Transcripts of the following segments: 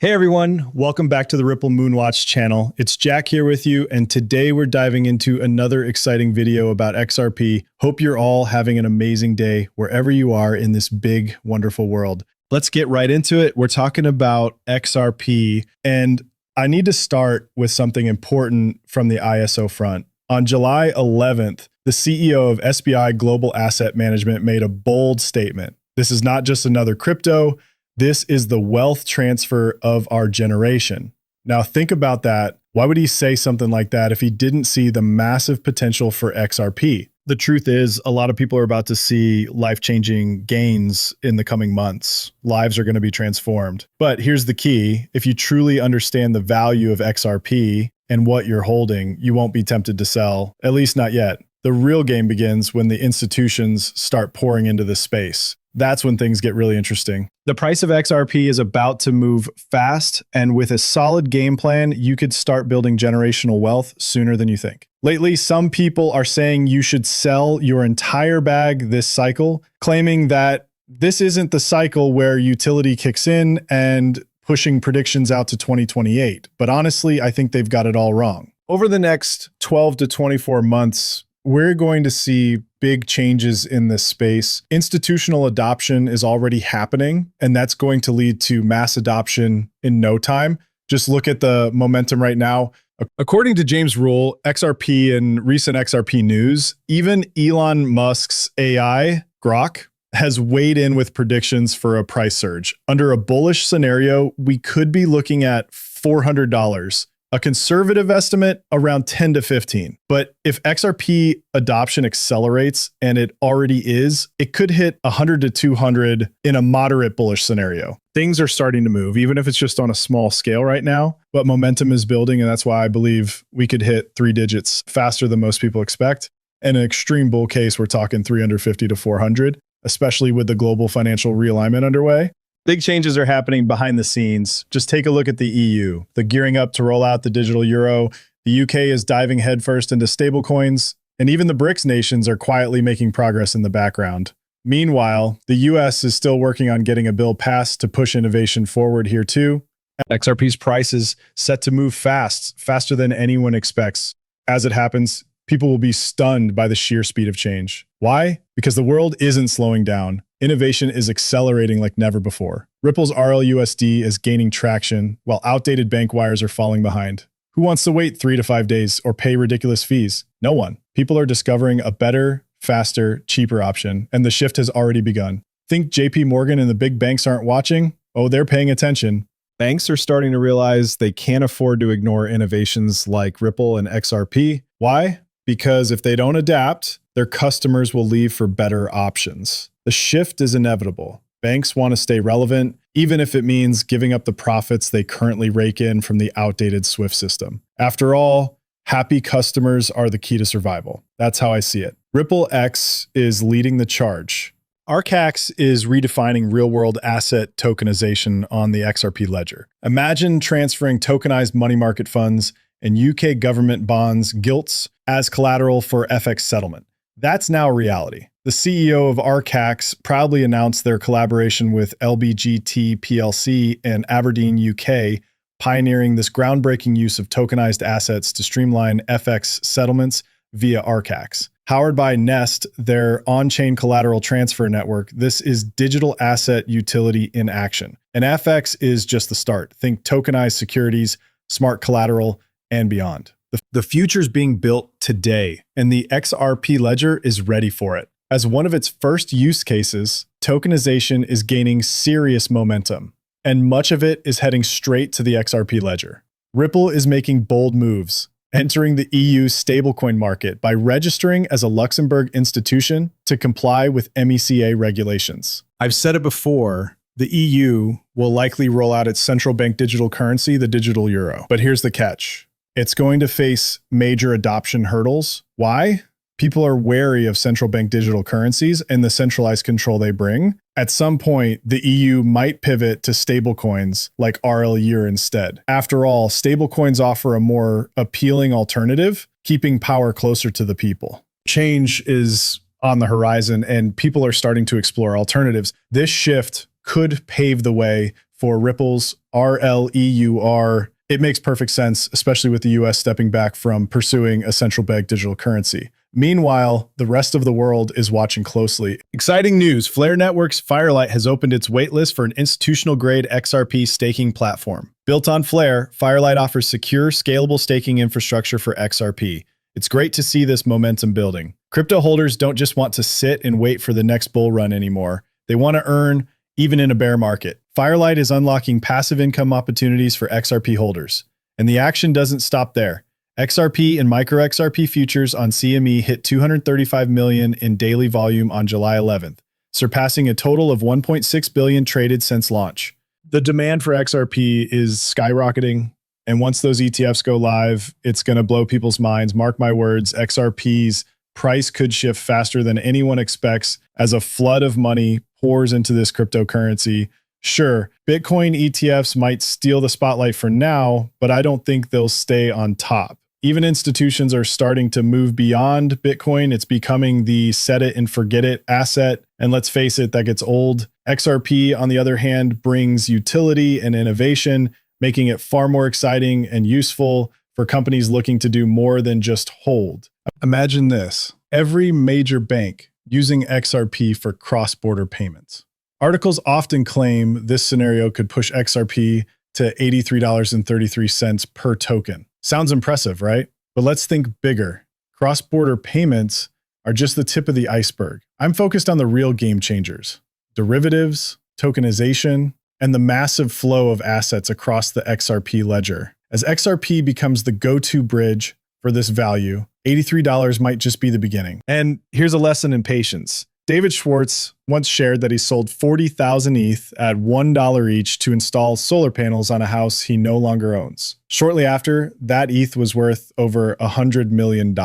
Hey everyone, welcome back to the Ripple Moonwatch channel. It's Jack here with you, and today we're diving into another exciting video about XRP. Hope you're all having an amazing day wherever you are in this big, wonderful world. Let's get right into it. We're talking about XRP, and I need to start with something important from the ISO front. On July 11th, the CEO of SBI Global Asset Management made a bold statement. This is not just another crypto. This is the wealth transfer of our generation. Now think about that. Why would he say something like that if he didn't see the massive potential for XRP? The truth is, a lot of people are about to see life-changing gains in the coming months. Lives are going to be transformed. But here's the key. If you truly understand the value of XRP and what you're holding, you won't be tempted to sell, at least not yet. The real game begins when the institutions start pouring into this space. That's when things get really interesting. The price of XRP is about to move fast, and with a solid game plan, you could start building generational wealth sooner than you think. Lately, some people are saying you should sell your entire bag this cycle, claiming that this isn't the cycle where utility kicks in and pushing predictions out to 2028. But honestly, I think they've got it all wrong. Over the next 12 to 24 months, we're going to see big changes in this space. Institutional adoption is already happening, and that's going to lead to mass adoption in no time. Just look at the momentum right now. According to James Rule, XRP and recent XRP news, even Elon Musk's AI, GROK, has weighed in with predictions for a price surge. Under a bullish scenario, we could be looking at $400. A conservative estimate, around 10 to 15. But if XRP adoption accelerates, and it already is, it could hit 100 to 200 in a moderate bullish scenario. Things are starting to move, even if it's just on a small scale right now, but momentum is building, and that's why I believe we could hit 3 digits faster than most people expect. In an extreme bull case, we're talking 350 to 400, especially with the global financial realignment underway. Big changes are happening behind the scenes. Just take a look at the EU. They're gearing up to roll out the digital euro. The UK is diving headfirst into stablecoins, and even the BRICS nations are quietly making progress in the background. Meanwhile, the US is still working on getting a bill passed to push innovation forward here too. XRP's price is set to move fast, faster than anyone expects. As it happens, people will be stunned by the sheer speed of change. Why? Because the world isn't slowing down. Innovation is accelerating like never before. Ripple's RLUSD is gaining traction, while outdated bank wires are falling behind. Who wants to wait 3 to 5 days or pay ridiculous fees? No one. People are discovering a better, faster, cheaper option, and the shift has already begun. Think JP Morgan and the big banks aren't watching? Oh, they're paying attention. Banks are starting to realize they can't afford to ignore innovations like Ripple and XRP. Why? Because if they don't adapt, their customers will leave for better options. The shift is inevitable. Banks want to stay relevant, even if it means giving up the profits they currently rake in from the outdated SWIFT system. After all, happy customers are the key to survival. That's how I see it. Ripple X is leading the charge. RCAX is redefining real-world asset tokenization on the XRP ledger. Imagine transferring tokenized money market funds and UK government bonds, gilts, as collateral for FX settlement. That's now a reality. The CEO of RCAX proudly announced their collaboration with LBGT PLC and Aberdeen, UK, pioneering this groundbreaking use of tokenized assets to streamline FX settlements via RCAX. Powered by Nest, their on-chain collateral transfer network, this is digital asset utility in action. And FX is just the start. Think tokenized securities, smart collateral, and beyond. The future's being built today, and the XRP ledger is ready for it. As one of its first use cases, tokenization is gaining serious momentum, and much of it is heading straight to the XRP ledger. Ripple is making bold moves, entering the EU stablecoin market by registering as a Luxembourg institution to comply with MECA regulations. I've said it before, the EU will likely roll out its central bank digital currency, the digital euro. But here's the catch. It's going to face major adoption hurdles. Why? People are wary of central bank digital currencies and the centralized control they bring. At some point, the EU might pivot to stablecoins like RLU instead. After all, stablecoins offer a more appealing alternative, keeping power closer to the people. Change is on the horizon, and people are starting to explore alternatives. This shift could pave the way for Ripple's RLEUR. It makes perfect sense, especially with the US stepping back from pursuing a central bank digital currency. Meanwhile, the rest of the world is watching closely. Exciting news, Flare Networks Firelight has opened its waitlist for an institutional-grade XRP staking platform. Built on Flare, Firelight offers secure, scalable staking infrastructure for XRP. It's great to see this momentum building. Crypto holders don't just want to sit and wait for the next bull run anymore. They want to earn, even in a bear market. Firelight is unlocking passive income opportunities for XRP holders. And the action doesn't stop there. XRP and micro XRP futures on CME hit 235 million in daily volume on July 11th, surpassing a total of 1.6 billion traded since launch. The demand for XRP is skyrocketing, and once those ETFs go live, it's going to blow people's minds. Mark my words, XRP's price could shift faster than anyone expects as a flood of money pours into this cryptocurrency. Sure, Bitcoin ETFs might steal the spotlight for now, but I don't think they'll stay on top. Even institutions are starting to move beyond Bitcoin. It's becoming the set it and forget it asset. And let's face it, that gets old. XRP, on the other hand, brings utility and innovation, making it far more exciting and useful for companies looking to do more than just hold. Imagine this, every major bank using XRP for cross-border payments. Articles often claim this scenario could push XRP to $83.33 per token. Sounds impressive, right? But let's think bigger. Cross-border payments are just the tip of the iceberg. I'm focused on the real game changers: derivatives, tokenization, and the massive flow of assets across the XRP ledger. As XRP becomes the go-to bridge for this value, $83 might just be the beginning. And here's a lesson in patience. David Schwartz once shared that he sold 40,000 ETH at $1 each to install solar panels on a house he no longer owns. Shortly after, that ETH was worth over $100 million.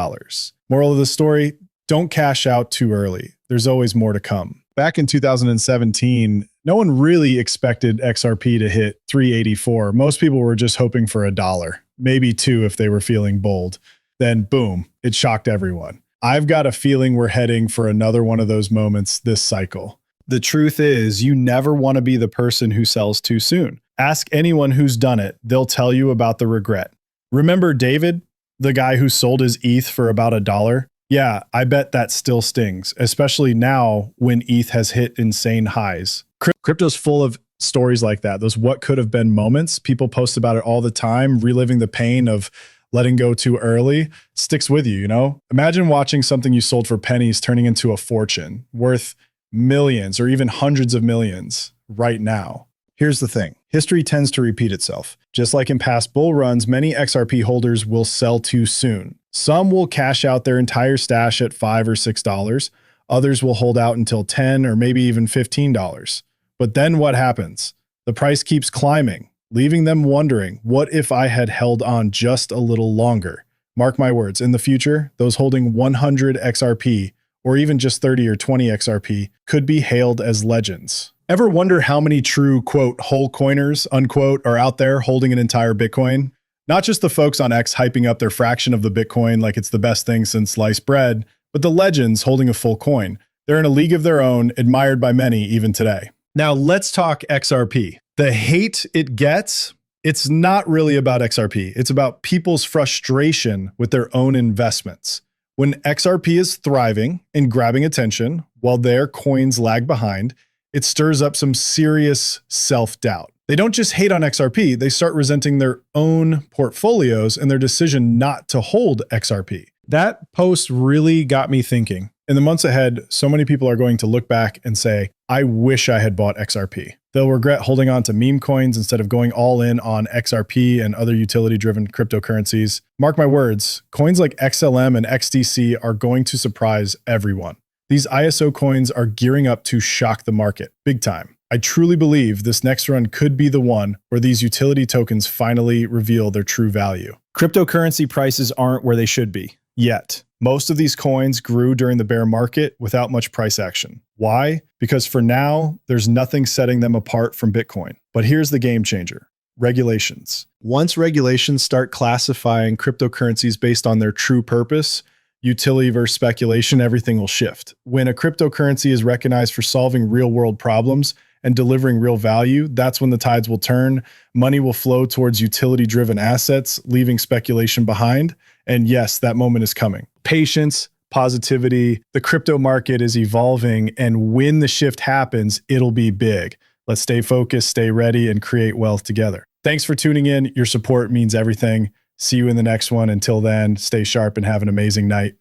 Moral of the story, don't cash out too early. There's always more to come. Back in 2017, no one really expected XRP to hit 384. Most people were just hoping for $1, maybe $2 if they were feeling bold. Then boom, it shocked everyone. I've got a feeling we're heading for another one of those moments this cycle. The truth is, you never want to be the person who sells too soon. Ask anyone who's done it. They'll tell you about the regret. Remember David, the guy who sold his ETH for about $1? Yeah, I bet that still stings, especially now when ETH has hit insane highs. Crypto's full of stories like that. Those what could have been moments. People post about it all the time, reliving the pain of letting go too early. Sticks with you, you know? Imagine watching something you sold for pennies turning into a fortune, worth millions or even hundreds of millions right now. Here's the thing. History tends to repeat itself. Just like in past bull runs, many XRP holders will sell too soon. Some will cash out their entire stash at $5 or $6. Others will hold out until $10 or maybe even $15. But then what happens? The price keeps climbing, leaving them wondering, what if I had held on just a little longer? Mark my words, in the future, those holding 100 XRP, or even just 30 or 20 XRP, could be hailed as legends. Ever wonder how many true, quote, whole coiners, unquote, are out there holding an entire Bitcoin? Not just the folks on X hyping up their fraction of the Bitcoin like it's the best thing since sliced bread, but the legends holding a full coin. They're in a league of their own, admired by many even today. Now let's talk XRP. The hate it gets, it's not really about XRP. It's about people's frustration with their own investments. When XRP is thriving and grabbing attention while their coins lag behind, it stirs up some serious self-doubt. They don't just hate on XRP, they start resenting their own portfolios and their decision not to hold XRP. That post really got me thinking. In the months ahead, so many people are going to look back and say, I wish I had bought XRP. They'll regret holding on to meme coins instead of going all in on XRP and other utility-driven cryptocurrencies. Mark my words, coins like XLM and XDC are going to surprise everyone. These ISO coins are gearing up to shock the market, big time. I truly believe this next run could be the one where these utility tokens finally reveal their true value. Cryptocurrency prices aren't where they should be, yet. Most of these coins grew during the bear market without much price action. Why? Because for now, there's nothing setting them apart from Bitcoin. But here's the game changer. Regulations. Once regulations start classifying cryptocurrencies based on their true purpose, utility versus speculation, everything will shift. When a cryptocurrency is recognized for solving real-world problems, and delivering real value, that's when the tides will turn. Money will flow towards utility-driven assets, leaving speculation behind. And yes, that moment is coming. Patience, positivity, the crypto market is evolving, and when the shift happens, it'll be big. Let's stay focused, stay ready, and create wealth together. Thanks for tuning in. Your support means everything. See you in the next one. Until then, stay sharp and have an amazing night.